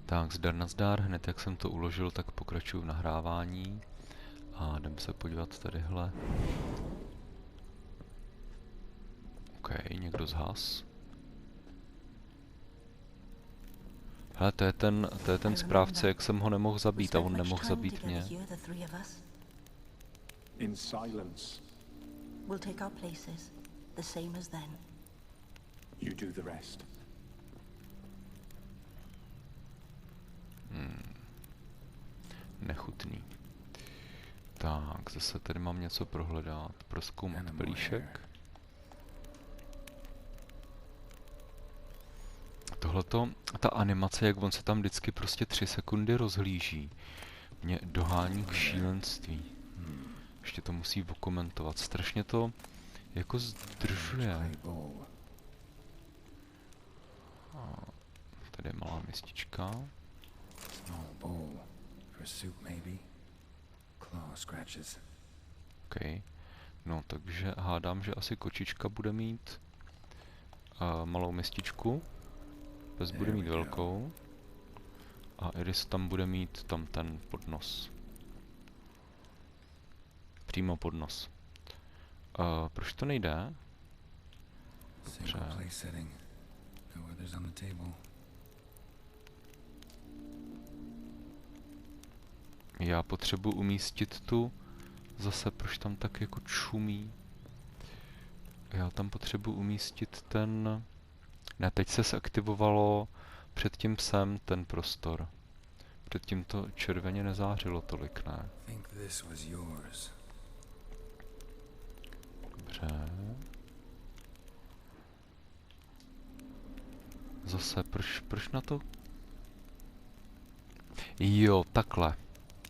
Tak, zdar nazdar, hned jak jsem to uložil, tak pokračuju v nahrávání. A jdeme se podívat tadyhle. OK, někdo zhas. Hele, to je ten správce, jak jsem ho nemohl zabít a on nemohl zabít mě. In silence. We'll take our places, the same as then. You do the rest. Nechutný. Tak, zase tady mám něco prohledat. Prozkoumat pelíšek. Tohleto, ta animace, jak on se tam vždycky prostě 3 sekundy rozhlíží, mě dohání k šílenství. Ještě to musí okomentovat. Strašně to jako zdržuje. A tady je malá městička. OK. No, takže hádám, že asi kočička bude mít malou městičku. Pes bude mít velkou. A Iris tam bude mít tam ten podnos. Přímo podnos. Proč to nejde? Dobře. Já potřebuji umístit tu zase, proč tam tak jako čumí. Já tam potřebuji umístit ten... Ne, teď se zaktivovalo před tím psem ten prostor. Předtím to červeně nezářilo tolik, ne? Dobře. Zase, proč na to? Jo, takhle.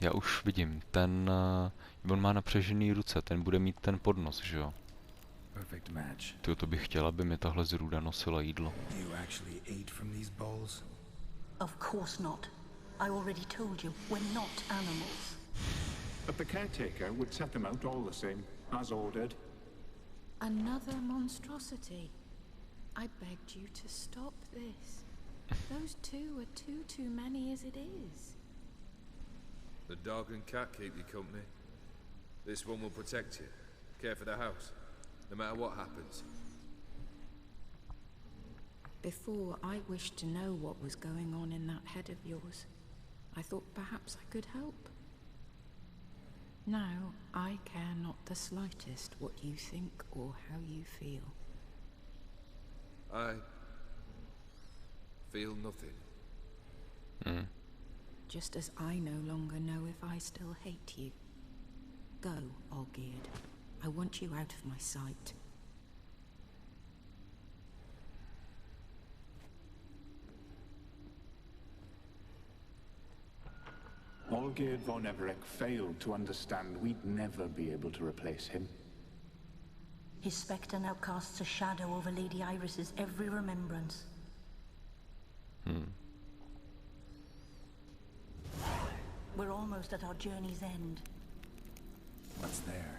Já už vidím, on má napřežený ruce, ten bude mít ten podnos, že jo? To bych chtěl, aby mi tahle zrůda nosila jídlo. Of course not. I already told you, we're not animals. But the caretaker would set them out all the same, as ordered. Another monstrosity. I begged you to stop this. Those two are too many as it is. The dog and cat keep you company. This one will protect you, care for the house, no matter what happens. Before, I wished to know what was going on in that head of yours. I thought perhaps I could help. Now, I care not the slightest what you think or how you feel. I feel nothing. Just as I no longer know if I still hate you. Go, Olgierd. I want you out of my sight. Olgierd von Everec failed to understand we'd never be able to replace him. His spectre now casts a shadow over Lady Iris's every remembrance. We're almost at our journey's end. What's there?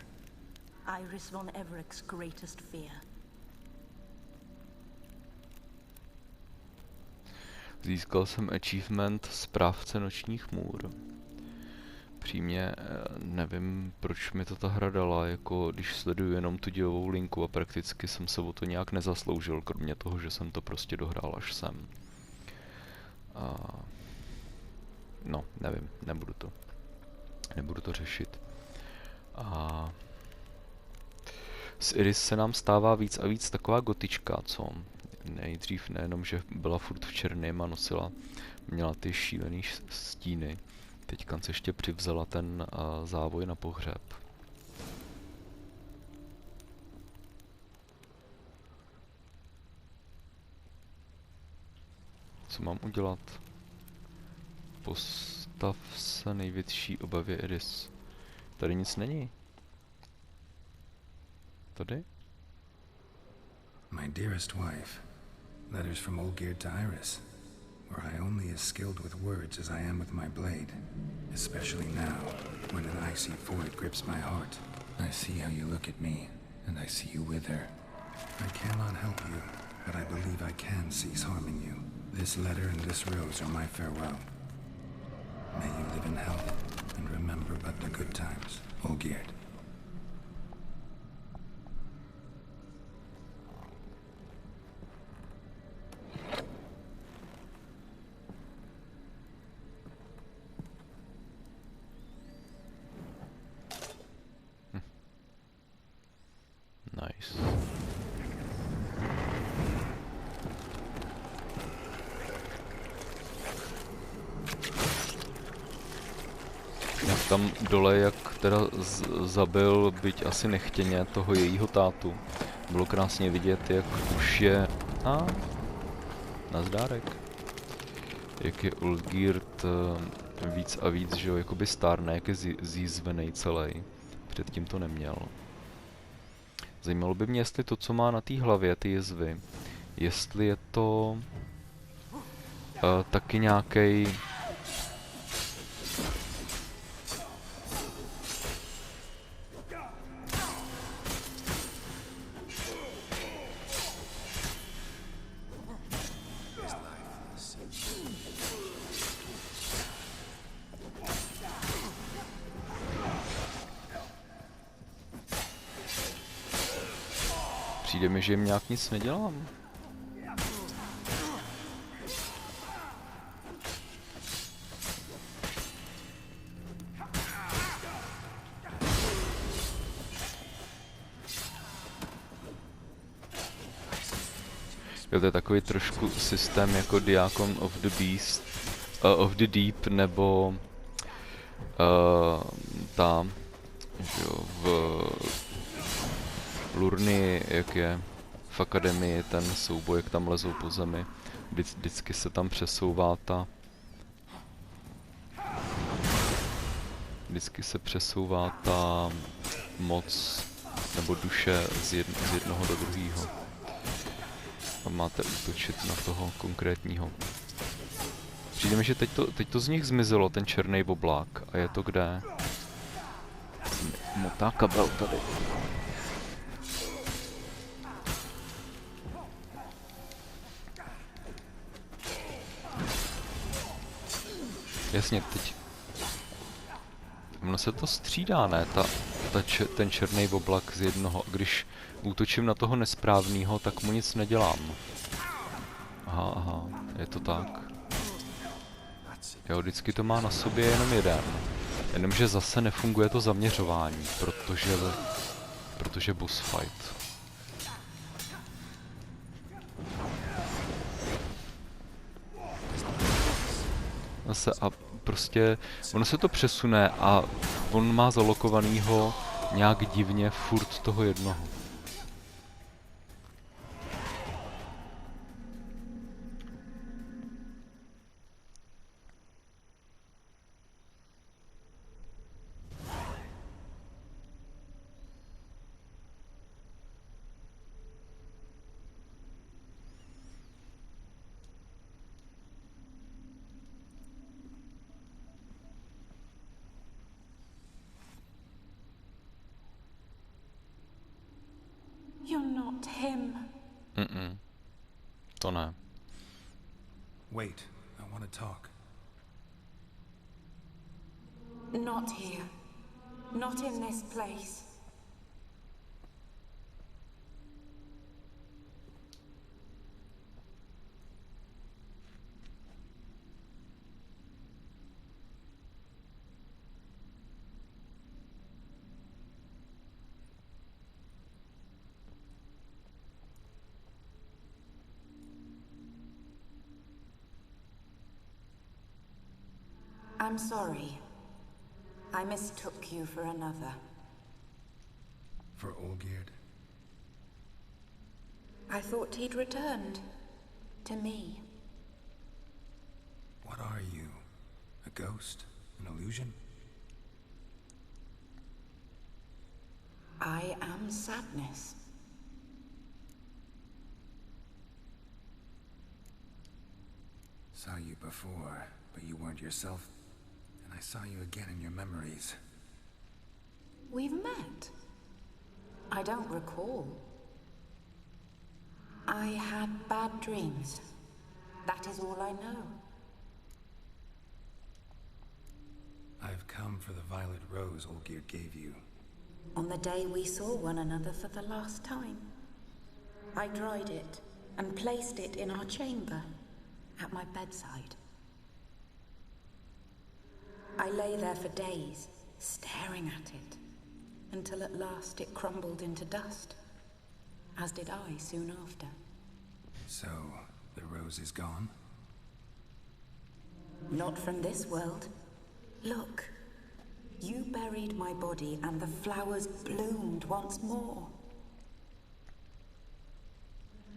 Iris von Everec's greatest fear. Získal jsem achievement Správce nočních můr. Přímě nevím, proč mi to ta hra dala, jako když sleduju jenom tu dějovou linku a prakticky jsem se o to nějak nezasloužil, kromě toho, že jsem to prostě dohrál až sem. No, nevím, nebudu to řešit. A z Iris se nám stává víc a víc taková gotička, co? Nejdřív nejenom, že byla furt v černém a měla ty šílený stíny. Teďka se ještě přivzala ten závoj na pohřeb. Co mám udělat? Postav se největší obavě Iris. Tady nic není. Tady? My dearest wife, letters from Olgierd to Iris. Were I only as skilled with words as I am with my blade, especially now, when an icy void grips my heart. I see how you look at me, and I see you wither. I cannot help you, but I believe I can cease harming you. This letter and this rose are my farewell. May you live in health and remember but the good times, Olgierd. Nice. Jak tam dole, jak teda zabil, byť asi nechtěně, toho jejího tátu. Bylo krásně vidět, jak už je... nazdárek. Jak je Olgierd víc a víc, že jo, jakoby stárne, jak je zjízvenej celý. Předtím to neměl. Zajímalo by mě, jestli to, co má na té hlavě, ty jezvy, jestli je to taky nějaký Přijde mi, že jim nějak nic nedělám. Jo, to je takový trošku systém jako Diakon of the Beast, of the Deep, nebo ta, jo, v Lurny, jak je v akademii ten souboj, jak tam lezou po zemi. Vždycky se tam přesouvá ta... Vždycky se přesouvá ta moc nebo duše z jednoho do druhého. A máte útočit na toho konkrétního. Přijde mi, že teď to z nich zmizelo, ten černý oblák. A je to kde? Motá kabel tady. Jasně, teď... Ono se to střídá, ne? Ten černý oblak z jednoho. Když útočím na toho nesprávného, tak mu nic nedělám. Aha, je to tak. Jo, vždycky to má na sobě jenom jeden. Jenomže zase nefunguje to zaměřování, protože boss fight. Zase a prostě ono se to přesune a on má zalokovanýho nějak divně furt toho jednoho. You're not him. To ne. Wait, I want to talk. Not here. Not in this place. I'm sorry. I mistook you for another. For Olgierd? I thought he'd returned. To me. What are you? A ghost? An illusion? I am sadness. Saw you before, but you weren't yourself. And I saw you again in your memories. We've met. I don't recall. I had bad dreams. That is all I know. I've come for the violet rose Olgierd gave you. On the day we saw one another for the last time, I dried it and placed it in our chamber at my bedside. I lay there for days, staring at it, until at last it crumbled into dust, as did I soon after. So, the rose is gone? Not from this world. Look, you buried my body and the flowers bloomed once more.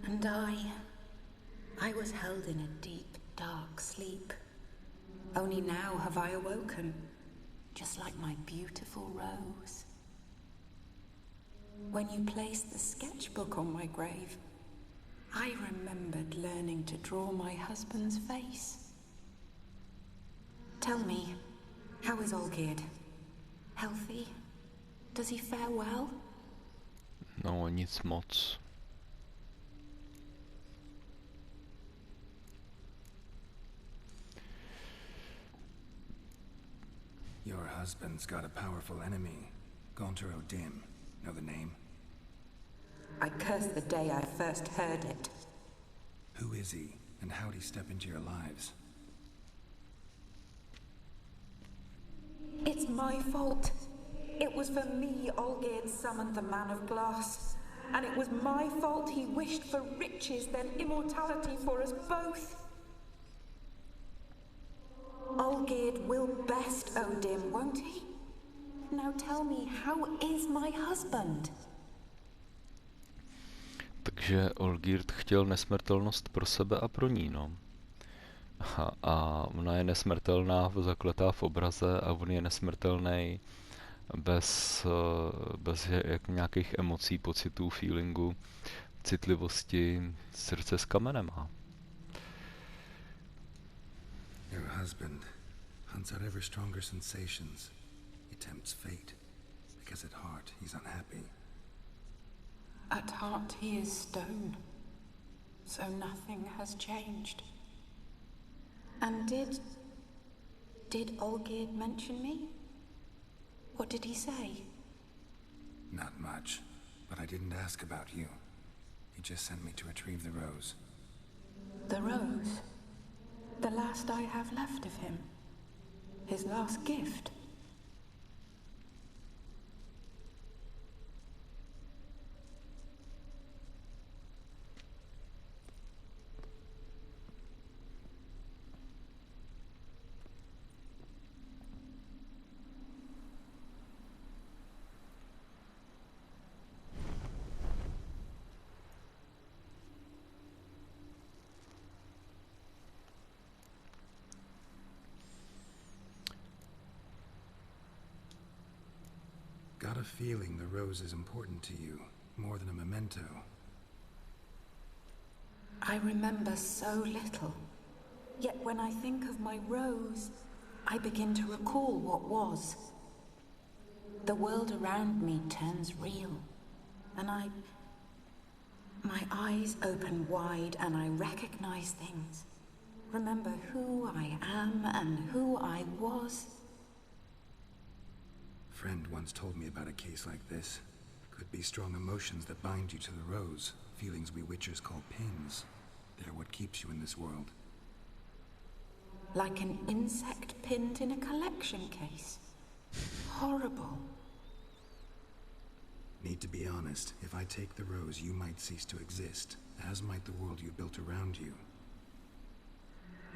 And I was held in a deep, dark sleep. Only now have I awoken, just like my beautiful rose. When you placed the sketchbook on my grave, I remembered learning to draw my husband's face. Tell me, how is Olgierd? Healthy? Does he fare well? No, nic moc. Your husband's got a powerful enemy. Gaunter O'Dim. Know the name? I curse the day I first heard it. Who is he, and how'd he step into your lives? It's my fault. It was for me Olgierd summoned the Man of Glass. And it was my fault he wished for riches then immortality for us both. Olgierd will best O'Dim, won't he? Now tell me, how is my husband? Takže Olgierd chtěl nesmrtelnost pro sebe a pro ní, no. A ona je nesmrtelná, zakletá v obraze a on je nesmrtelný bez jak nějakých emocí, pocitů, feelingu, citlivosti, srdce z kamene má. Your husband hunts out ever stronger sensations. He tempts fate, because at heart he's unhappy. At heart he is stone, so nothing has changed. And did Olgierd mention me? What did he say? Not much, but I didn't ask about you. He just sent me to retrieve the rose. The rose? The last I have left of him? His last gift? Got a feeling the rose is important to you, more than a memento. I remember so little. Yet when I think of my rose, I begin to recall what was. The world around me turns real, and my eyes open wide and I recognize things. Remember who I am and who I was. A friend once told me about a case like this. Could be strong emotions that bind you to the rose, feelings we witchers call pins. They're what keeps you in this world. Like an insect pinned in a collection case. Horrible. Need to be honest, if I take the rose, you might cease to exist, as might the world you built around you.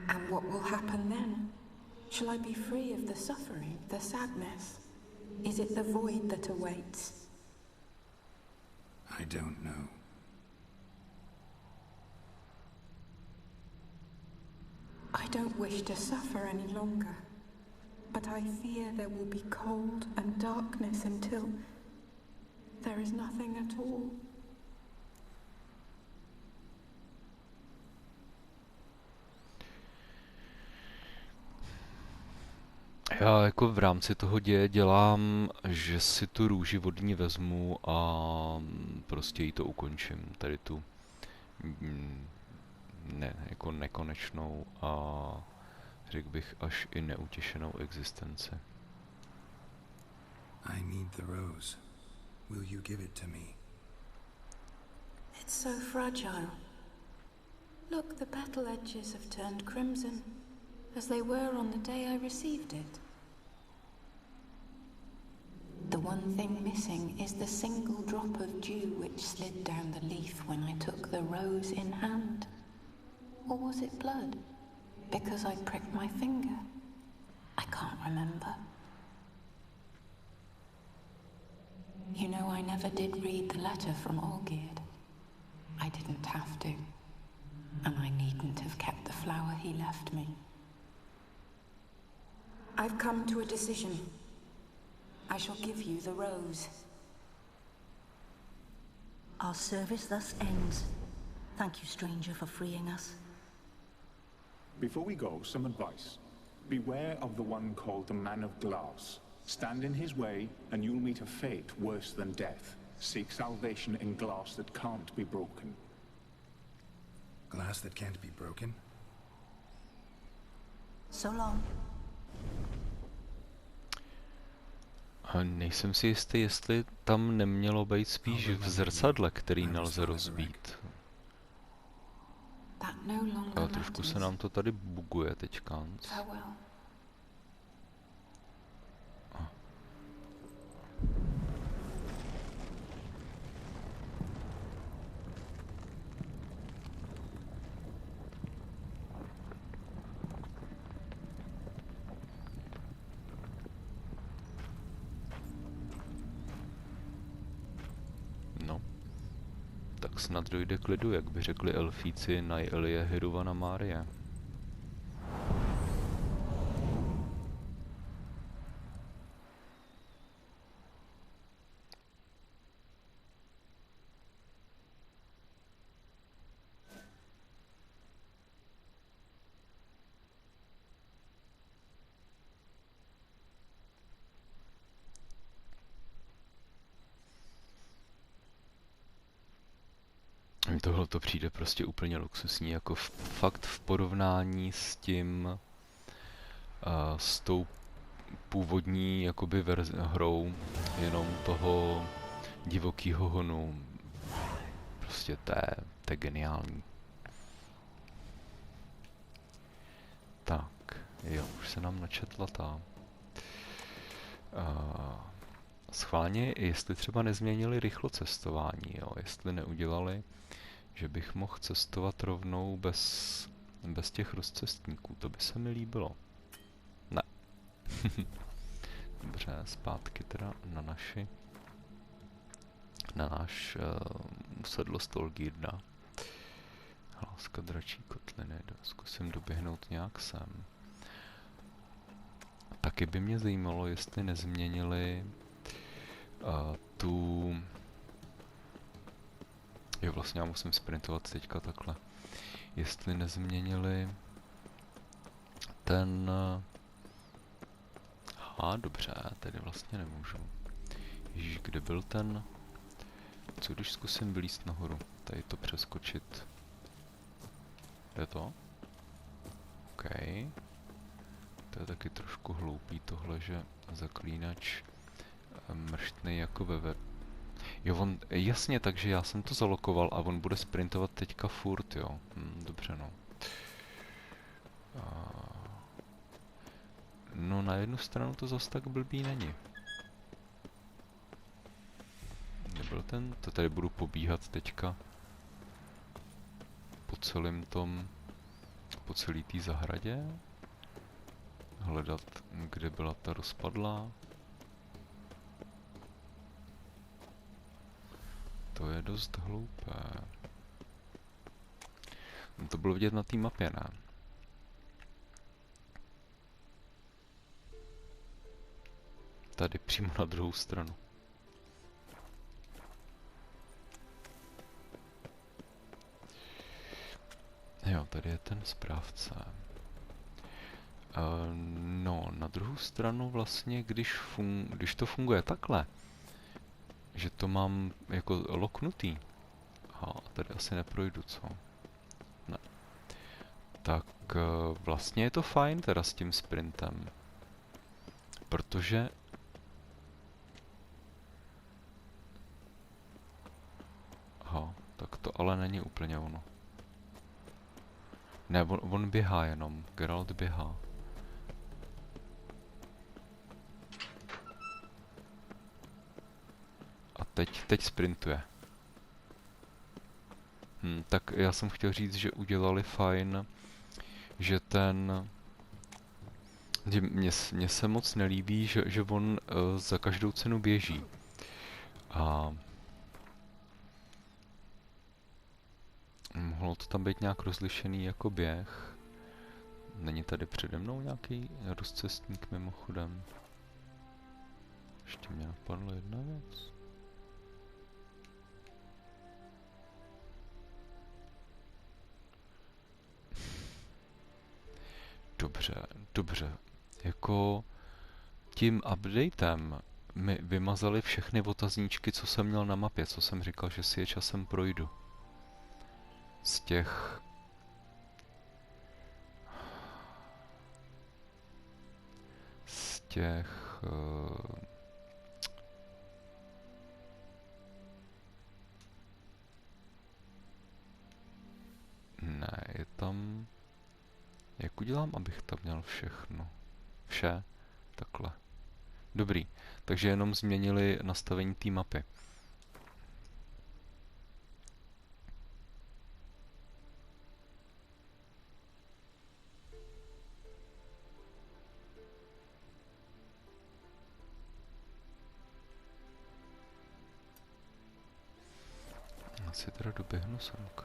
And what will happen then? Shall I be free of the suffering, the sadness? Is it the void that awaits? I don't know. I don't wish to suffer any longer, but I fear there will be cold and darkness until there is nothing at all. Já jako v rámci toho děje dělám, že si tu růži od ní vezmu a prostě jí to ukončím, tady tu jako nekonečnou a řekl bych až i neutěšenou existenci. I need the rose. Will you give it to me? It's so fragile. Look, the petal edges have turned crimson, as they were on the day I received it. The one thing missing is the single drop of dew which slid down the leaf when I took the rose in hand. Or was it blood? Because I pricked my finger. I can't remember. You know, I never did read the letter from Olgierd. I didn't have to. And I needn't have kept the flower he left me. I've come to a decision. I shall give you the rose. Our service thus ends. Thank you, stranger, for freeing us. Before we go, some advice. Beware of the one called the Man of Glass. Stand in his way, and you'll meet a fate worse than death. Seek salvation in glass that can't be broken. Glass that can't be broken? So long. A nejsem si jistý, jestli tam nemělo být spíš v zrcadle, který nelze rozbít. Ale trošku se nám to tady buguje teďka. Tak snad dojde k lidu, jak by řekli elfíci na Elie Hiruvana Márie. Tohle to přijde prostě úplně luxusní, jako fakt v porovnání s tím, s tou původní jakoby hrou jenom toho divokýho honu. Prostě to je geniální. Tak, jo, už se nám načetla ta. Schválně, jestli třeba nezměnili rychlocestování, jo, jestli neudělali, že bych mohl cestovat rovnou bez těch rozcestníků, to by se mi líbilo. Ne. Dobře, zpátky teda na náš usedlost Olgierda. Hláska dračí kotliny, zkusím doběhnout nějak sem. Taky by mě zajímalo, jestli nezměnili tu... Jo, vlastně já musím sprintovat teďka takhle. Jestli nezměnili ten... dobře, tady vlastně nemůžu. Ježíš, kde byl ten... Co když zkusím vylízt nahoru? Tady to přeskočit. Jde to? OK. To je taky trošku hloupý tohle, že zaklínač mrštnej jako Jo, on, jasně, takže já jsem to zalokoval a on bude sprintovat teďka furt, jo. Dobře, no. No, na jednu stranu to zas tak blbý není. Nebyl ten, to tady budu pobíhat teďka po celém tom, po celý té zahradě. Hledat, kde byla ta rozpadlá. To je dost hloupé. No to bylo vidět na té mapě, ne? Tady přímo na druhou stranu. Jo, tady je ten správce. No, na druhou stranu vlastně, když to funguje takhle, že to mám jako loknutý. A tady asi neprojdu, co? Ne. tak vlastně je to fajn teda s tím sprintem. Protože... Aha, tak to ale není úplně ono. Ne, on běhá jenom. Geralt běhá. A teď sprintuje. Tak já jsem chtěl říct, že udělali fajn, že ten... Mně se moc nelíbí, že on za každou cenu běží. A... Mohlo to tam být nějak rozlišený jako běh. Není tady přede mnou nějaký rozcestník mimochodem? Ještě mě napadla jedna věc. Dobře. Jako tím updatem mi vymazali všechny otazníčky, co jsem měl na mapě, co jsem říkal, že si je časem projdu. Z těch... Ne, je tam... Jak udělám, abych tam měl všechno? Vše? Takhle. Dobrý. Takže jenom změnili nastavení té mapy. Asi teda doběhnu semka.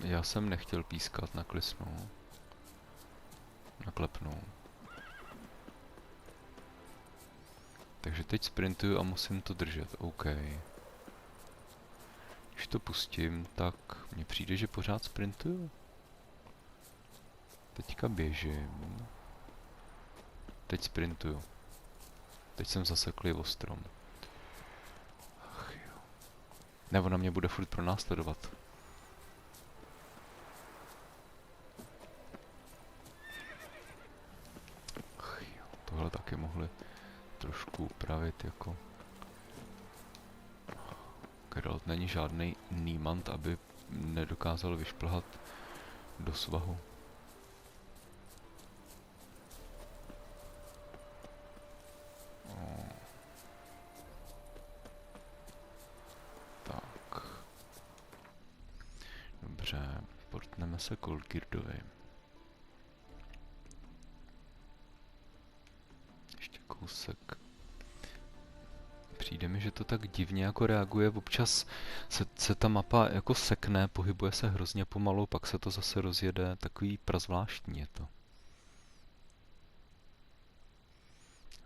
Já jsem nechtěl pískat, naklisnu. Naklepnu. Takže teď sprintuju a musím to držet, OK. Když to pustím, tak mně přijde, že pořád sprintuju. Teďka běžím. Teď sprintuju. Teď jsem zaseklý o strom. Ach jo. Nebo na mě bude furt pronásledovat. Ach jo. Tohle taky mohli trošku upravit jako... Geralt není žádný nímant, aby nedokázal vyšplhat do svahu. Tak. Dobře, portneme se k Olgirdovi. Ještě kousek. Přijde mi, že to tak divně jako reaguje, občas se ta mapa jako sekne, pohybuje se hrozně pomalu, pak se to zase rozjede, takový prazvláštní je to.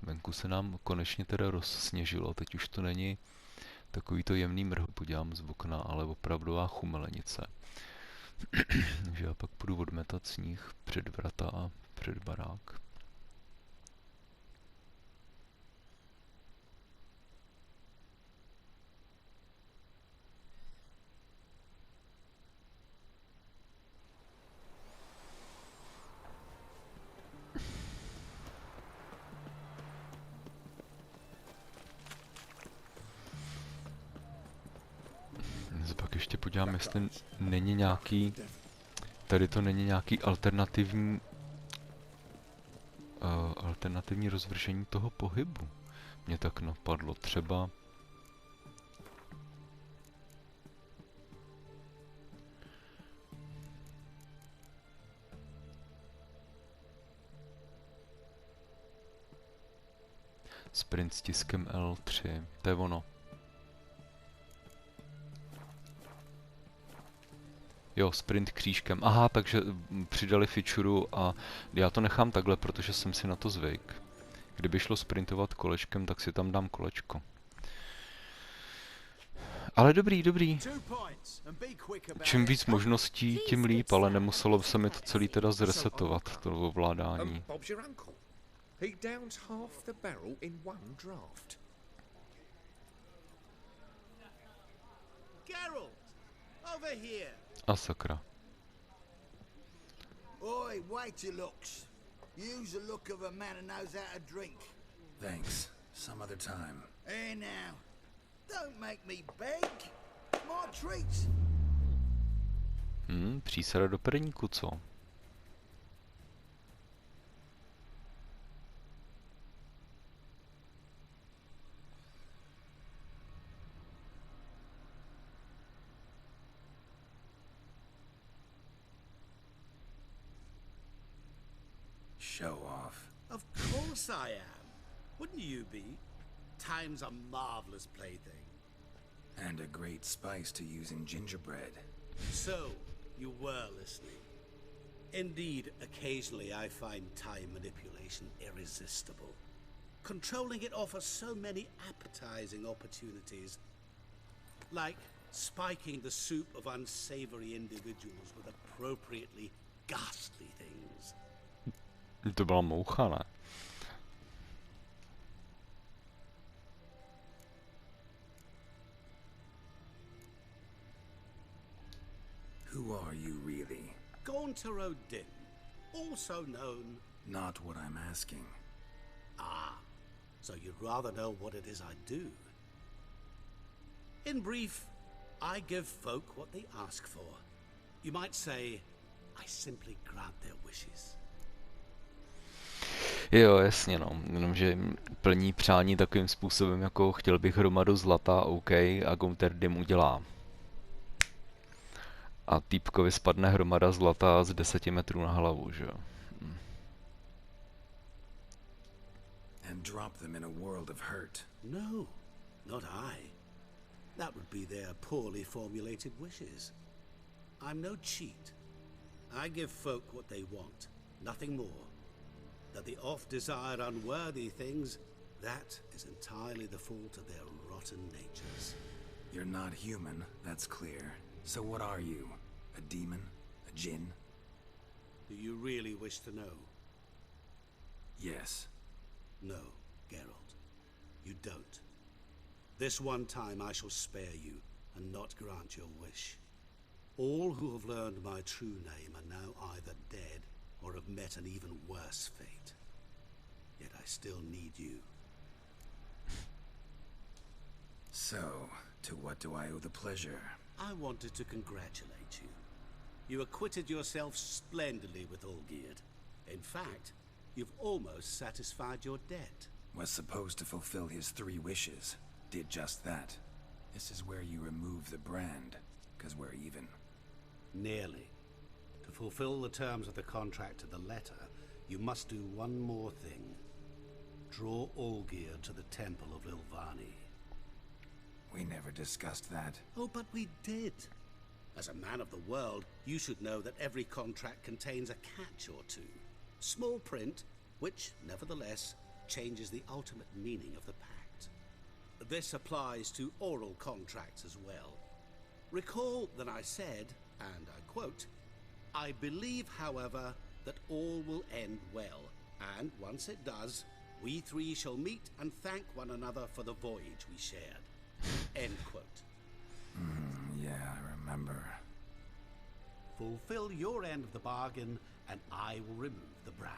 Venku se nám konečně teda rozsněžilo, teď už to není takový to jemný mrh, podívám z okna, ale opravdová chumelenice. Takže já pak půjdu odmetat sníh před vrata a před barák. Pak ještě podívám, jestli není nějaký... Tady to není nějaký alternativní... alternativní rozvržení toho pohybu. Mě tak napadlo třeba... Sprint s tiskem L3, to je ono. Jo, sprint křížkem. Aha, takže přidali featureu a já to nechám takhle, protože jsem si na to zvyk. Kdyby šlo sprintovat kolečkem, tak si tam dám kolečko. Ale dobrý. Čím víc možností, tím líp, ale nemuselo se mi to celý teda zresetovat, to ovládání. Geralt! Over here! A sakra. Oi, wait your looks. Use the look of a man who knows how to drink. Thanks. Some other time. Here now. Don't make me beg. My treat. Přísada do perníku, co? Show off. Of course I am. Wouldn't you be? Time's a marvelous plaything. And a great spice to use in gingerbread. So, you were listening. Indeed, occasionally I find time manipulation irresistible. Controlling it offers so many appetizing opportunities. Like spiking the soup of unsavory individuals with appropriately ghastly things. To byla moucha, ne? Who are you really? Gauntero Din, also known... Not what I'm asking. Ah, so you'd rather know what it is I do. In brief, I give folk what they ask for. You might say, I simply grant their wishes. Jo, jasně no, jenomže plní přání takovým způsobem, jako chtěl bych hromadu zlata, OK, a Gunther Dim udělá. A týpkovi spadne hromada zlata z 10 metrů na hlavu, že jo. And drop them in a world of hurt. No, not I. That would be their poorly formulated wishes. I'm no cheat. I give folk what they want, nothing more. That they oft desire unworthy things, that is entirely the fault of their rotten natures. You're not human, that's clear. So what are you? A demon? A djinn? Do you really wish to know? Yes. No, Geralt. You don't. This one time I shall spare you, and not grant your wish. All who have learned my true name are now either dead, or have met an even worse fate. Yet I still need you. So, to what do I owe the pleasure? I wanted to congratulate you. You acquitted yourself splendidly with Olgierd. In fact, you've almost satisfied your debt. Was supposed to fulfill his 3 wishes. Did just that. This is where you remove the brand, 'cause we're even. Nearly. To fulfill the terms of the contract to the letter, you must do one more thing. Draw Olgierd to the Temple of Lilvani. We never discussed that. Oh, but we did. As a man of the world, you should know that every contract contains a catch or two. Small print, which, nevertheless, changes the ultimate meaning of the pact. This applies to oral contracts as well. Recall that I said, and I quote, I believe, however, that all will end well, and once it does, we 3 shall meet and thank one another for the voyage we shared. End quote. Yeah, I remember. Fulfill your end of the bargain, and I will remove the brand.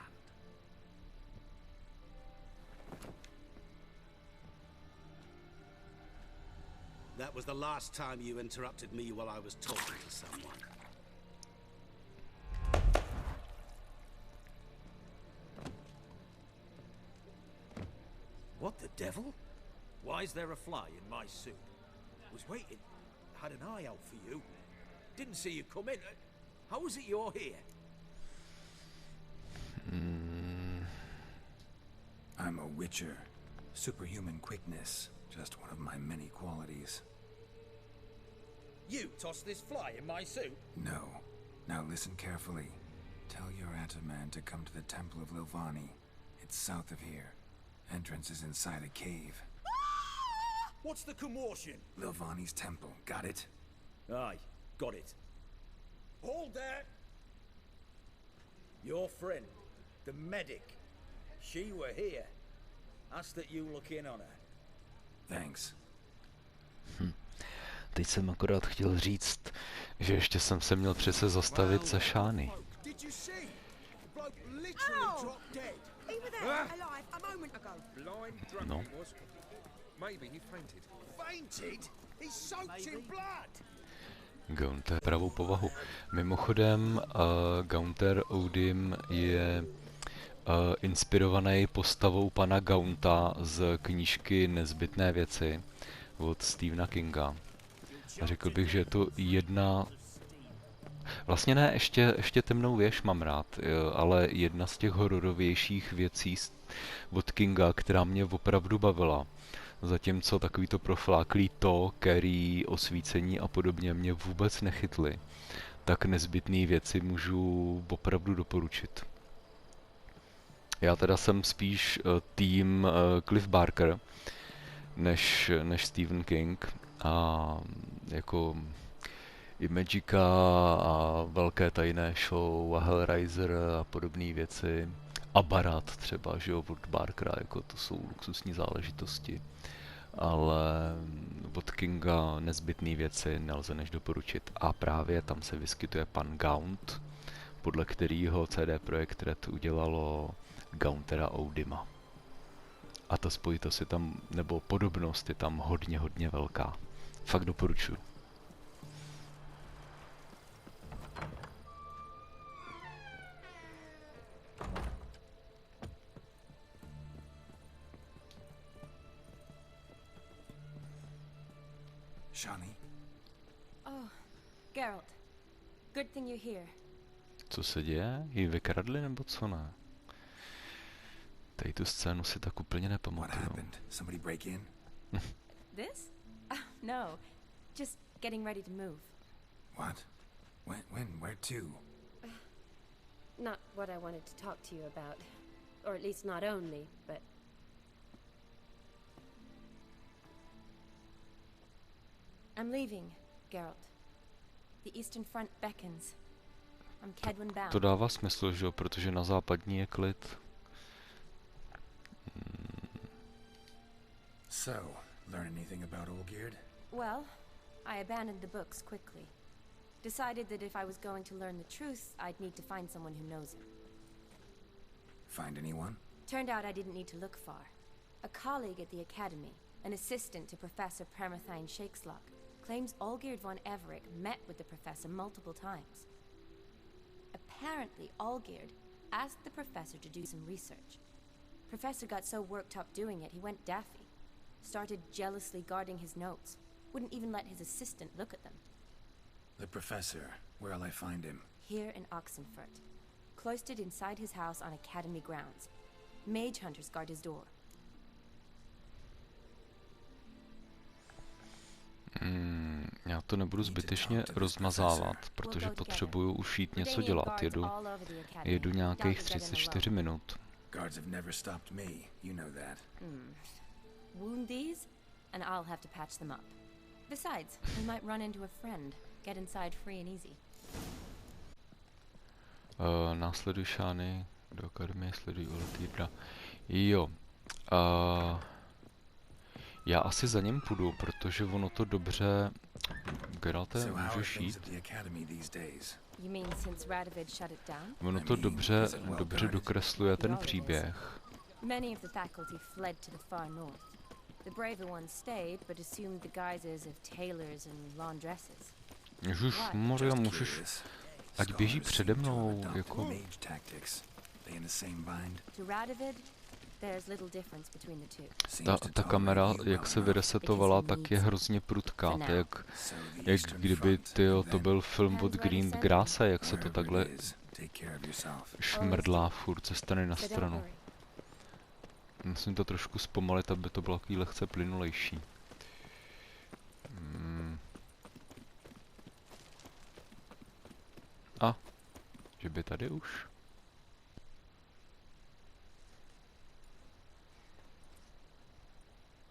That was the last time you interrupted me while I was talking to someone. What the devil? Why is there a fly in my soup? Was waiting. Had an eye out for you. Didn't see you come in. How is it you're here? I'm a witcher. Superhuman quickness. Just one of my many qualities. You tossed this fly in my soup? No. Now listen carefully. Tell your Ataman to come to the Temple of Lilvani. It's south of here. Entrance is inside a cave. What's the commotion? Lilvani's temple. Got it? Aye, got it. Hold there! Your friend, the medic. She were here. Ask that you look in on her. Thanks. teď jsem akorát chtěl říct, že ještě jsem se měl přece zastavit za Šány. No. Gaunter pravou povahu. Mimochodem, Gaunter Odim je inspirovaný postavou pana Gaunta z knížky Nezbytné věci od Stephena Kinga. A řekl bych, že je to jedna... Vlastně ne, ještě Temnou věž mám rád, ale jedna z těch hororovějších věcí od Kinga, která mě opravdu bavila. Zatímco takový to profláklý to, Carrie, osvícení a podobně mě vůbec nechytly, tak Nezbytné věci můžu opravdu doporučit. Já teda jsem spíš tým Cliff Barker než Stephen King a jako i Magica a Velké tajné show a Hellraiser a podobné věci a Barat třeba, že jo, od Barkera, jako to jsou luxusní záležitosti. Ale od Kinga Nezbytné věci nelze než doporučit. A právě tam se vyskytuje pan Gaunt, podle kterého CD Projekt Red udělalo Gauntera Odima. A ta spojitost je tam, nebo podobnost je tam hodně velká. Fakt doporučuji. Shani? Oh, Geralt. Good thing you're here. Co se děje? Ji vykradli nebo co ne? Tady tu scénu si tak úplně nepamatuju. Somebody break in? This? No. Just getting ready to move. What? When? Where to? Not what I wanted to talk to you about. Or at least not only, but... I'm leaving, Geralt. The Eastern Front beckons. I'm Kedwin bound. To dává smysl, že jo, protože na západní je klid. So, learn anything about Olgierd? Well, I abandoned the books quickly. Decided that if I was going to learn the truth, I'd need to find someone who knows it. Find anyone? Turned out I didn't need to look far. A colleague at the academy, an assistant to Professor Permathine Shakeslock, claims Olgierd von Everett met with the professor multiple times. Apparently, Olgierd asked the professor to do some research. Professor got so worked up doing it, he went daffy. Started jealously guarding his notes. Wouldn't even let his assistant look at them. The professor. Where'll I find him? Here in Oxenfurt. Cloistered inside his house on academy grounds. Mage hunters guard his door. Já to nebudu zbytečně rozmazávat, protože potřebuju už jít něco dělat. Jedu nějakých 34 minut. Guards have never stopped me, you know that. Wound these, and I'll have to patch them up. Besides, we might run into a friend. Get inside free and easy. Následuj Šány do akademie, sleduj Olgierdra. Jo. Já asi za ním půjdu, protože ono to dobře... Geralte, můžeš jít? Ono to dobře dokresluje ten příběh. Ježišmarja, můžeš... Ať běží přede mnou, jako... Ta kamera, jak se vyresetovala, tak je hrozně prudká. To jak kdyby to byl film od Green Grasse, jak se to takhle šmrdlá furt ze strany na stranu. Musím to trošku zpomalit, aby to bylo takový lehce plynulejší. A, že by tady už?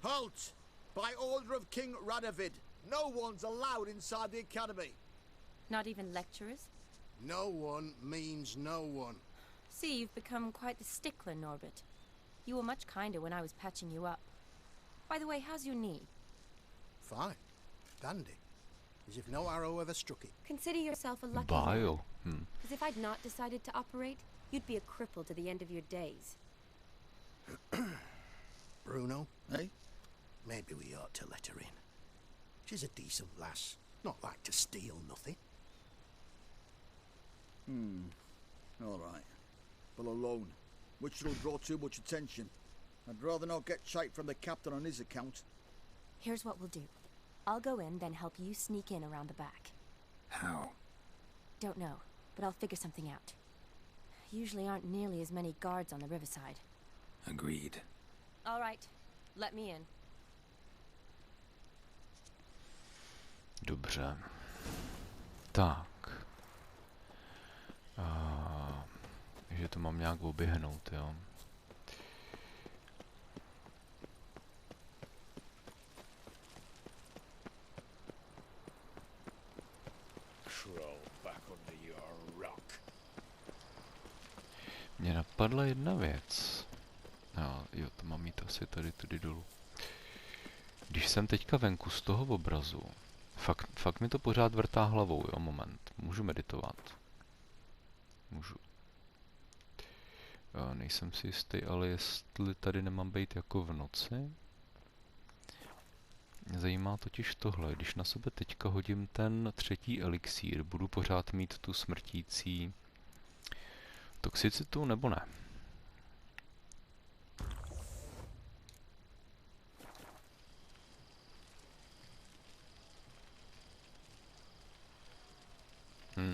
Halt! By order of King Radovid, no one's allowed inside the academy. Not even lecturers? No one means no one. See, you've become quite the stickler, Norbert. You were much kinder when I was patching you up. By the way, how's your knee? Fine. Dandy. as if no arrow ever struck it. Consider yourself a lucky Bile. man. As if I'd not decided to operate, you'd be a cripple to the end of your days. Bruno, eh? Maybe we ought to let her in. She's a decent lass, not like to steal nothing. All right. But alone, which will draw too much attention. I'd rather not get shite from the captain on his account. Here's what we'll do. I'll go in, then help you sneak in around the back. How? Don't know, but I'll figure something out. Usually aren't nearly as many guards on the riverside. Agreed. All right, let me in. Dobře. Tak. Že to mám nějak oběhnout, jo. Mně napadla jedna věc. Jo, to mám mít asi tady tudy dolů. Když jsem teďka venku z toho obrazu, fakt mi to pořád vrtá hlavou, jo, moment. Můžu meditovat. Můžu. Nejsem si jistý, ale jestli tady nemám být jako v noci. Mě zajímá totiž tohle. Když na sebe teďka hodím ten 3. elixír, budu pořád mít tu smrtící toxicitu, nebo ne?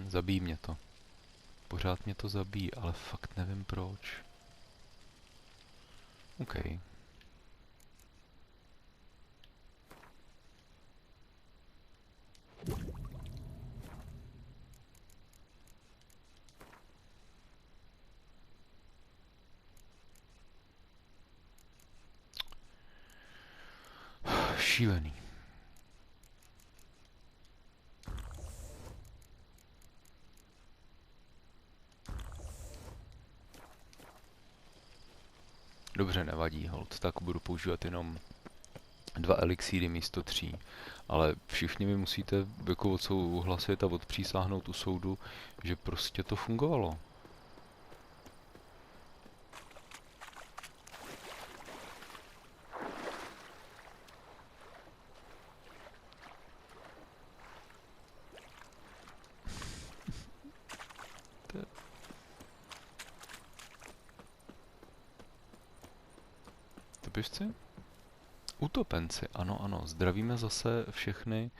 Zabíjí mě to. Pořád mě to zabíjí, ale fakt nevím proč. OK. Šílený. Dobře, nevadí, hold, tak budu používat jenom 2 elixíry místo 3. Ale všichni mi musíte jako odsouhlasit a odpřísáhnout u soudu, že prostě to fungovalo. Topišci? Utopenci, ano, zdravíme zase všechny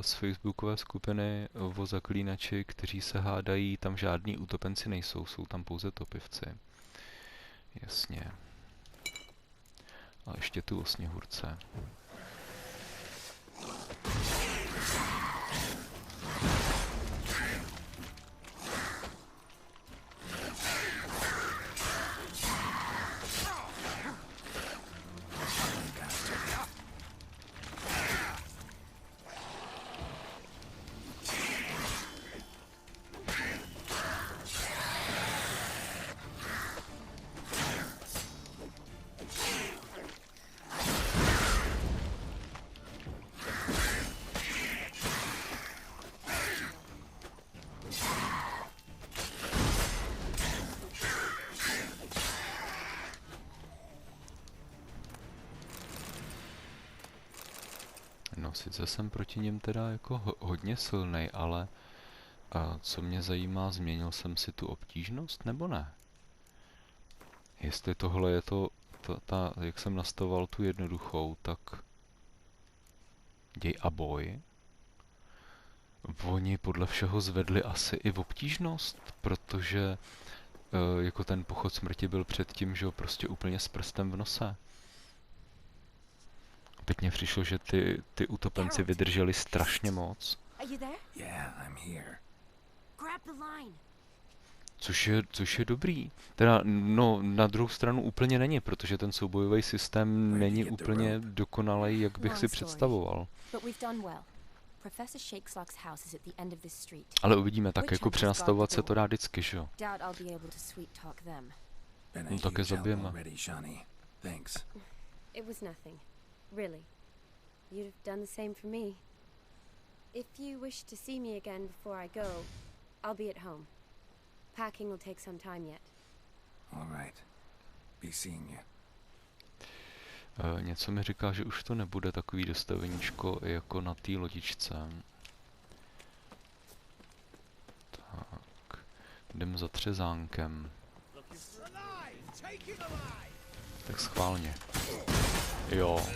z facebookové skupiny o zaklínači, kteří se hádají, tam žádní utopenci nejsou, jsou tam pouze topivci. Jasně. A ještě tu o sněhurce. No, sice jsem proti něm teda jako hodně silnej, ale co mě zajímá, změnil jsem si tu obtížnost, nebo ne? Jestli tohle je jak jsem nastavoval tu jednoduchou, tak děj a boj. Oni podle všeho zvedli asi i v obtížnost, protože jako ten pochod smrti byl předtím, že jo, prostě úplně s prstem v nose. Teď mně přišlo, že ty utopenci vydrželi strašně moc. Což je dobrý. Teda, no, na druhou stranu úplně není, protože ten soubojový systém není úplně dokonalý, jak bych si představoval. Ale uvidíme, tak jako přenastavovat se to dá vždycky, že jo? No tak je zabijeme. It was nothing. Really. You'd have done the same for me. If you wish to see me again before I go, I'll be at home. Packing will take some time yet. All right. Be seeing you. Něco mi říká, že už to nebude takový dostaveníčko jako na té lodičce. Tak, jdem za třezánkem. Tak schválně. Jo.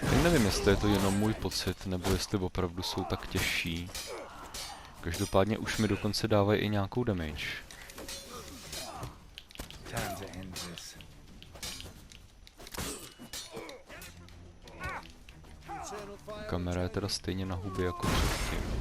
Tak nevím, jestli je to jenom můj pocit, nebo jestli opravdu jsou tak těžší. Každopádně už mi dokonce dávají i nějakou damage. Kamera je teda stejně na hubě jako předtím.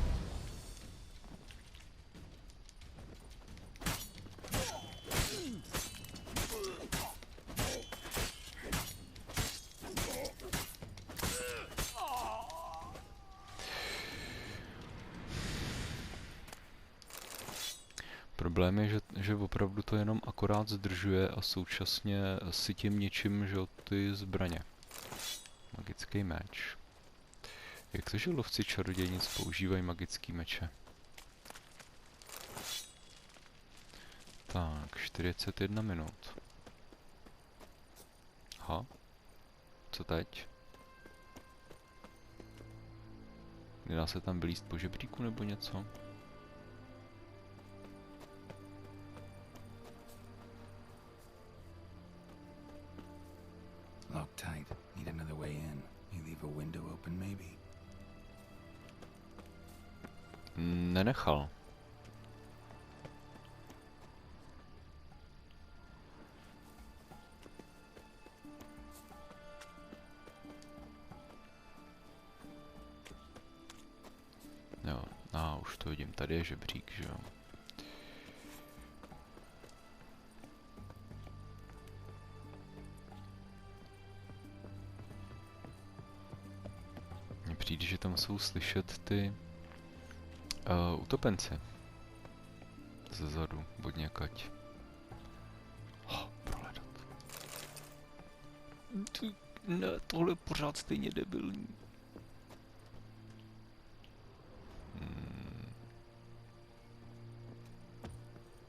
Problém je, že opravdu to jenom akorát zdržuje a současně si tím ničím, že ty zbraně. Magický meč. Jak to, že lovci čarodějnic používají magický meče? Tak, 41 minut. Aha. Co teď? Nedá se tam vylízt po žebříku nebo něco? Lock tight. Need another way in. You leave a window open, maybe? Nenechal. Jo, už to vidím. Tady je žebřík, že jo. Mně přijde, že tam jsou slyšet ty utopenci. Zezadu, od někať. Prohledat. Ne, tohle je pořád stejně debilní.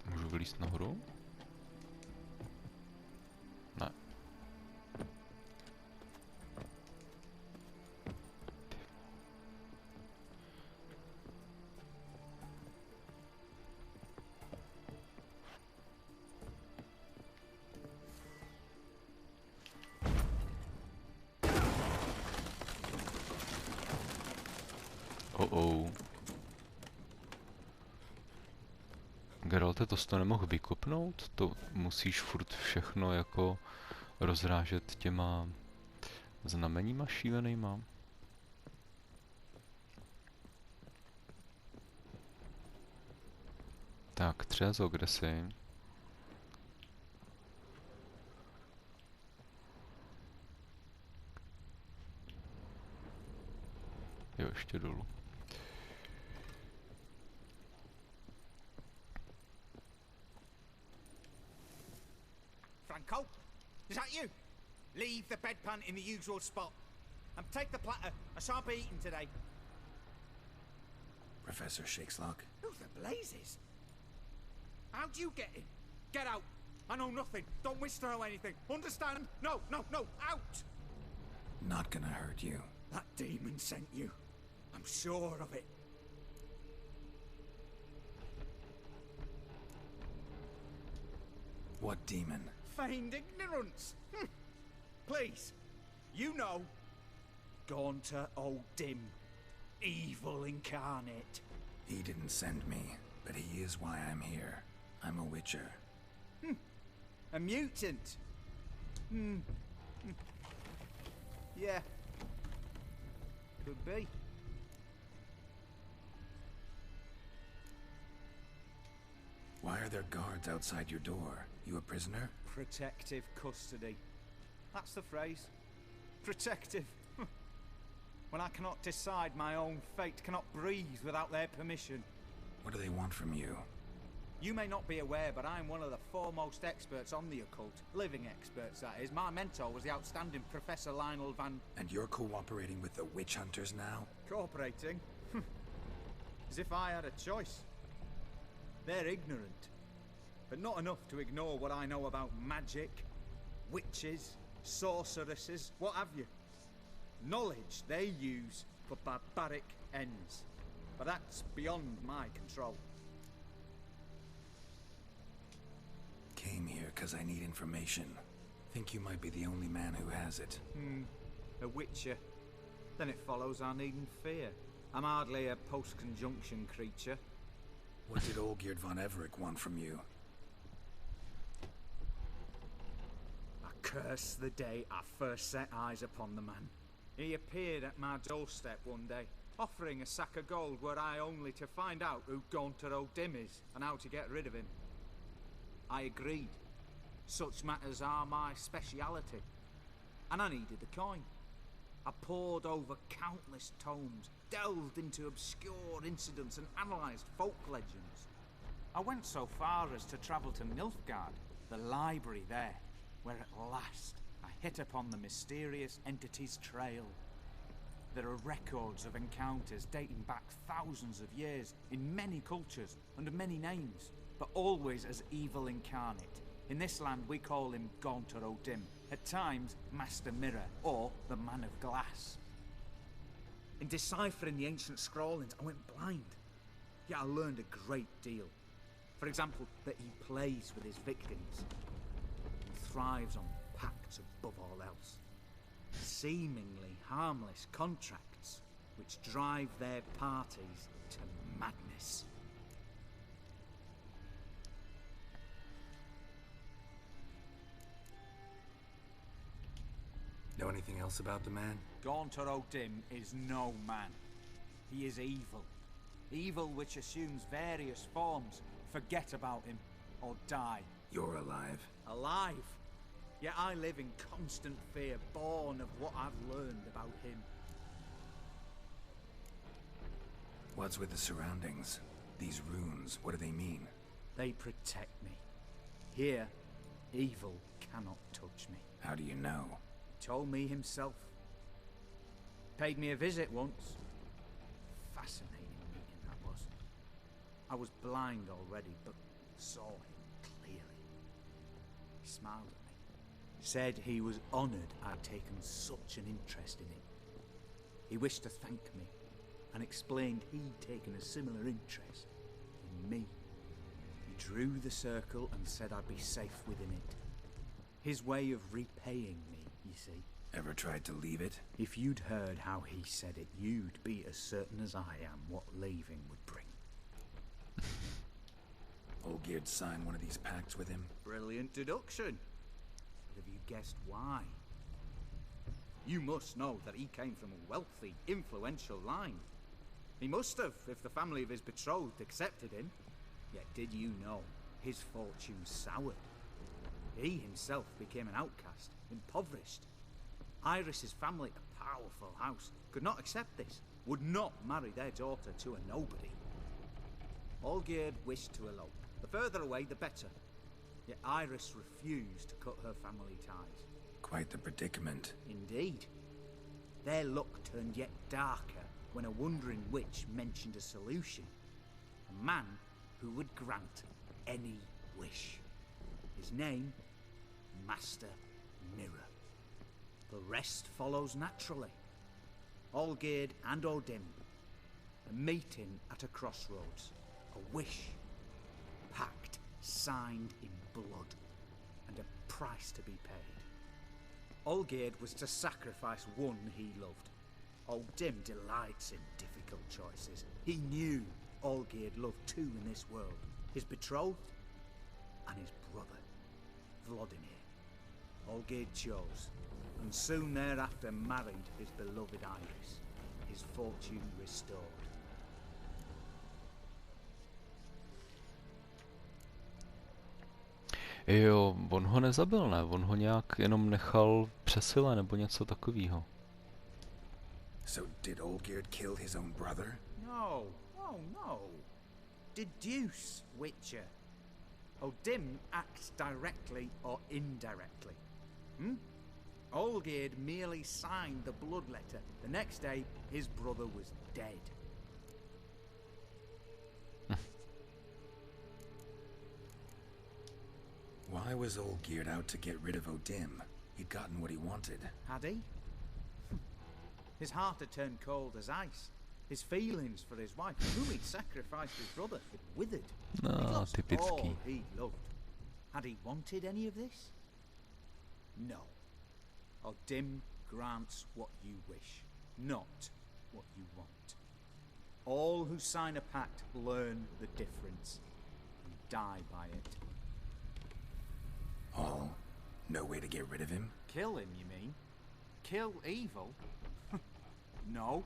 Můžu vylízt nahoru? Ne. Geralte, to jsi to nemohl vykopnout? To musíš furt všechno jako rozrážet těma znameníma šílenýma? Tak, Třezo, kde jsi? Jo, ještě dolů. Franco? Is that you? Leave the bedpan in the usual spot. And take the platter. I shan't be eating today. Professor Shakeslock? Who the blazes? How'd you get in? Get out. I know nothing. Don't wish to know anything. Understand? No, no, no. Out! Not gonna hurt you. That demon sent you. I'm sure of it. What demon? Feigned ignorance. Please. You know. Gaunter Old Dim. Evil incarnate. He didn't send me, but he is why I'm here. I'm a witcher. A mutant. Yeah. Could be. Why are there guards outside your door? You a prisoner? Protective custody. That's the phrase. Protective. When I cannot decide my own fate, cannot breathe without their permission. What do they want from you? You may not be aware, but I'm one of the foremost experts on the occult. Living experts, that is. My mentor was the outstanding Professor Lionel Van... And you're cooperating with the witch hunters now? Cooperating? As if I had a choice. They're ignorant, but not enough to ignore what I know about magic, witches, sorceresses, what have you. Knowledge they use for barbaric ends. But that's beyond my control. Came here because I need information. Think you might be the only man who has it. A witcher. Then it follows I needn't fear. I'm hardly a post-conjunction creature. What did Olgierd von Everec want from you? I curse the day I first set eyes upon the man. He appeared at my doorstep one day, offering a sack of gold were I only to find out who Gaunter O'Dim is and how to get rid of him. I agreed. Such matters are my speciality. And I needed the coin. I pored over countless tomes, delved into obscure incidents and analysed folk legends. I went so far as to travel to Nilfgaard, the library there, where at last I hit upon the mysterious entity's trail. There are records of encounters dating back thousands of years in many cultures under many names, but always as evil incarnate. In this land we call him Gaunter O'Dim, at times Master Mirror or the Man of Glass. In deciphering the ancient scrawlings I went blind, yet I learned a great deal. For example, that he plays with his victims and thrives on pacts above all else. Seemingly harmless contracts which drive their parties to madness. Know anything else about the man? Gaunter O'Dim is no man. He is evil. Evil which assumes various forms. Forget about him, or die. You're alive. Alive? Yet I live in constant fear, born of what I've learned about him. What's with the surroundings? These runes, what do they mean? They protect me. Here, evil cannot touch me. How do you know? Told me himself. Paid me a visit once. Fascinating meeting that was. I was blind already, but saw him clearly. He smiled at me. Said he was honoured I'd taken such an interest in him. He wished to thank me, and explained he'd taken a similar interest in me. He drew the circle and said I'd be safe within it. His way of repaying me, you see. Ever tried to leave it? If you'd heard how he said it, you'd be as certain as I am what leaving would bring. Olgierd signed one of these pacts with him? Brilliant deduction. But have you guessed why? You must know that he came from a wealthy, influential line. He must have, if the family of his betrothed accepted him. Yet did you know his fortune soured? He himself became an outcast, impoverished. Iris's family, a powerful house, could not accept this, would not marry their daughter to a nobody. Olgierd wished to elope. The further away, the better. Yet Iris refused to cut her family ties. Quite the predicament. Indeed. Their luck turned yet darker when a wandering witch mentioned a solution. A man who would grant any wish. His name, Master Mirror. The rest follows naturally. Olgierd and O'Dim, a meeting at a crossroads, a wish, a pact signed in blood, and a price to be paid. Olgierd was to sacrifice one he loved. O'Dim delights in difficult choices. He knew Olgierd loved two in this world, his betrothed and his brother, Vladimir. Olgierd chose, and soon thereafter married his beloved Iris, his fortune restored. Jo, on ho nezabil, ne? On ho nějak jenom nechal přesile nebo něco takového. So did Olgierd kill his own brother? No, oh no. Deduce, Witcher. Dim acts directly or indirectly. Olgierd merely signed the blood letter. The next day, his brother was dead. Why was Olgierd out to get rid of Odim? He'd gotten what he wanted. Had he? His heart had turned cold as ice. His feelings for his wife, whom he'd sacrificed his brother, had withered. He'd lost all he loved. Had he wanted any of this? No. Dim grants what you wish, not what you want. All who sign a pact learn the difference and die by it. All? No way to get rid of him? Kill him, you mean? Kill evil? No.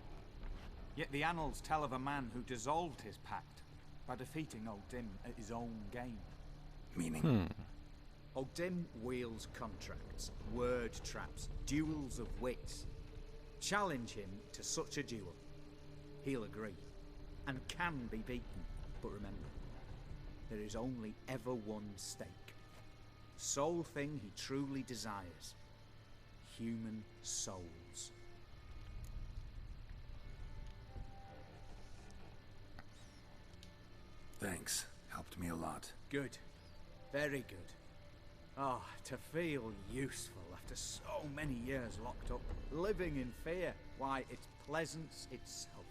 Yet the annals tell of a man who dissolved his pact by defeating Dim at his own game. Meaning? Dim wields contracts, word traps, duels of wits. Challenge him to such a duel. He'll agree, and can be beaten. But remember, there is only ever one stake. Sole thing he truly desires. Human souls. Thanks. Helped me a lot. Good. Very good. Oh, to feel useful after so many years locked up, living in fear. Why, it's pleasance itself.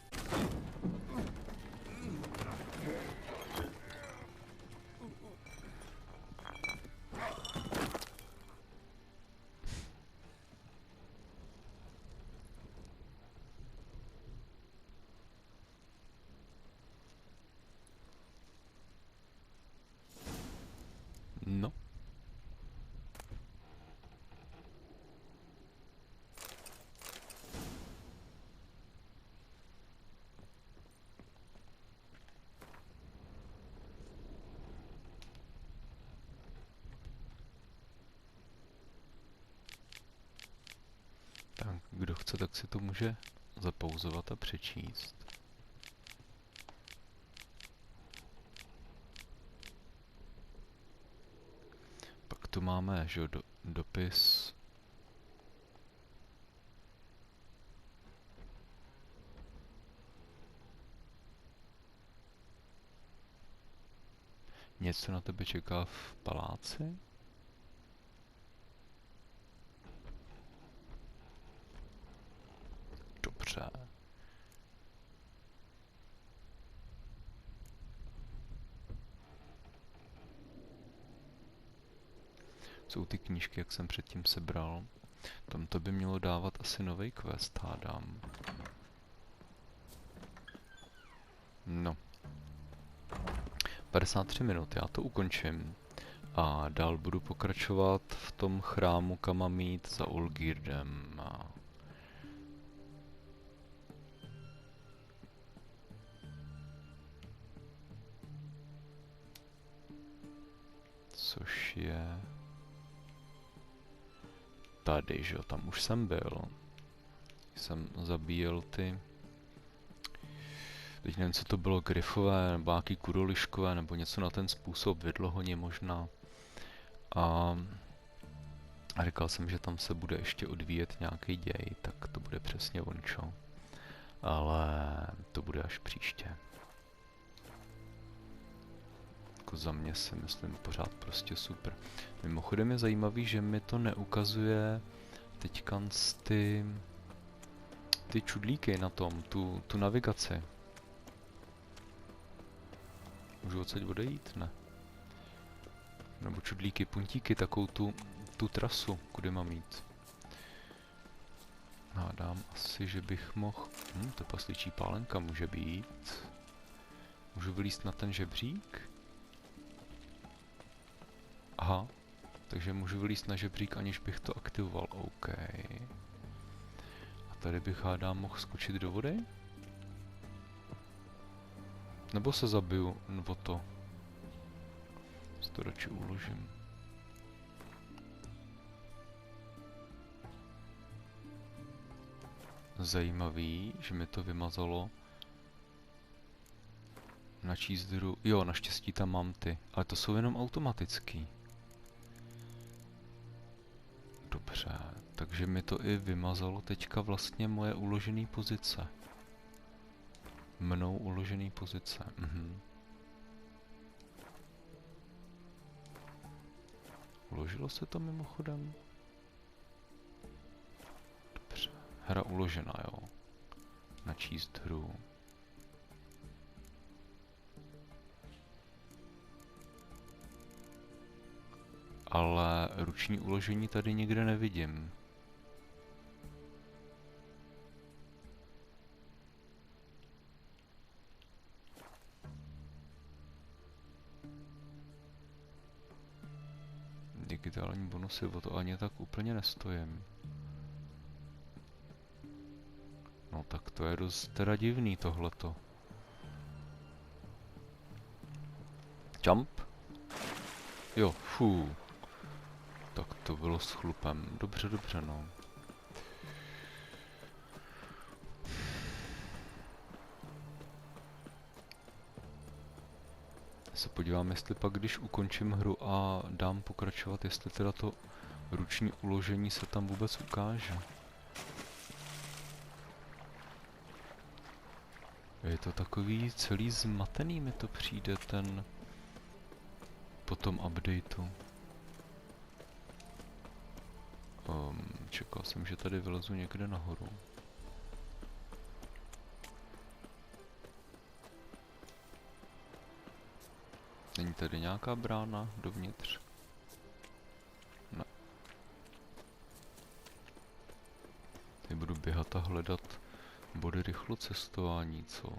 No. Tak, kdo chce, tak si to může zapauzovat a přečíst. Pak tu máme, že dopis. Něco na tebe čeká v paláci? Dobře. Jsou ty knížky, jak jsem předtím sebral. Tam to by mělo dávat asi nový quest, hádám. No. 53 minut, já to ukončím. A dál budu pokračovat v tom chrámu Kamamít za Olgierdem. Což je tady, že jo, tam už jsem byl. Jsem zabíjel ty... Teď nevím, co to bylo, gryfové, nebo nějaký kuroliškové, nebo něco na ten způsob, vidlohoni možná. A říkal jsem, že tam se bude ještě odvíjet nějaký děj, tak to bude přesně ončo. Ale to bude až příště. Jako za mě si myslím pořád prostě super. Mimochodem je zajímavý, že mi to neukazuje teďka ty čudlíky na tom, tu navigaci. Můžu odsaď odejít? Ne. Nebo čudlíky, puntíky, takovou tu trasu, kudy mám jít. Hádám asi, že bych mohl... to pasličí pálenka může být. Můžu vylízt na ten žebřík? Aha, takže můžu vylízt na žebřík, aniž bych to aktivoval, OK. A tady bych hádám mohl skočit do vody? Nebo se zabiju o to? Si to radši uložím. zajímavý, že mi to vymazalo. Načíst hru. Jo, naštěstí tam mám ty, ale to jsou jenom automatický. Dobře, takže mi to i vymazalo teďka vlastně moje uložené pozice. Mnou uložené pozice. Uložilo se to mimochodem? Dobře, hra uložena, jo. Načíst hru. Ale ruční uložení tady nikde nevidím. Digitální bonusy, o to ani tak úplně nestojím. No tak to je dost teda divný tohleto. Jump? Jo, fů. Tak to bylo s chlupem. Dobře, dobře, no. Se podívám, jestli pak, když ukončím hru a dám pokračovat, jestli teda to ruční uložení se tam vůbec ukáže. Je to takový celý zmatený, mi to přijde ten po tom updateu. Čekal jsem, že tady vylezu někde nahoru. Není tady nějaká brána dovnitř? Ne. Teď budu běhat a hledat body rychlocestování, co?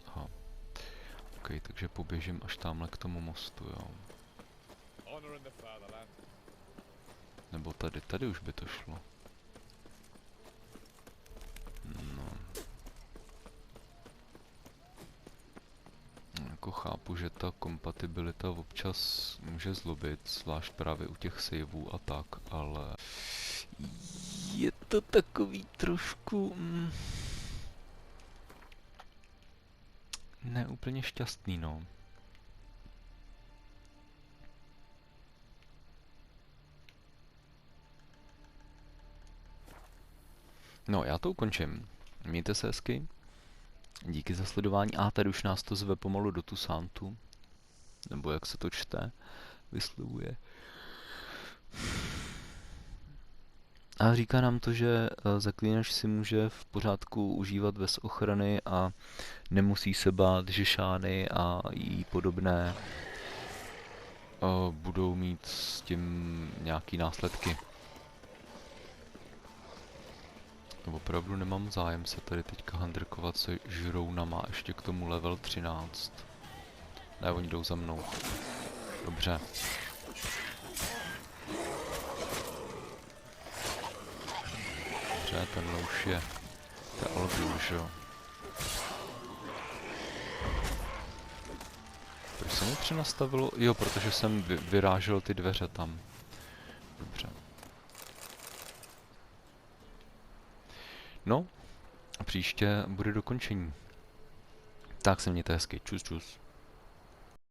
Aha. OK, takže poběžím až tamhle k tomu mostu, jo. Nebo tady už by to šlo. No. Jako chápu, že ta kompatibilita občas může zlobit, zvlášť právě u těch saveů a tak, ale je to takový trošku ne úplně šťastný, no. No, já to ukončím. Mějte se hezky. Díky za sledování. A tady už nás to zve pomalu do Tusantu. Nebo jak se to čte, vyslovuje. A říká nám to, že zaklínač si může v pořádku užívat bez ochrany a nemusí se bát, že šány a jí podobné budou mít s tím nějaký následky. Opravdu nemám zájem se tady teďka handrkovat se žrounama, ještě k tomu level 13. Ne, oni jdou za mnou. Dobře. Dobře, tenhle už je. To je Olbůr, že jo. Proč se mi přenastavilo? Jo, protože jsem vyrážel ty dveře tam. Dobře. No, a příště bude dokončení. Tak se mějte hezky. Čus, čus.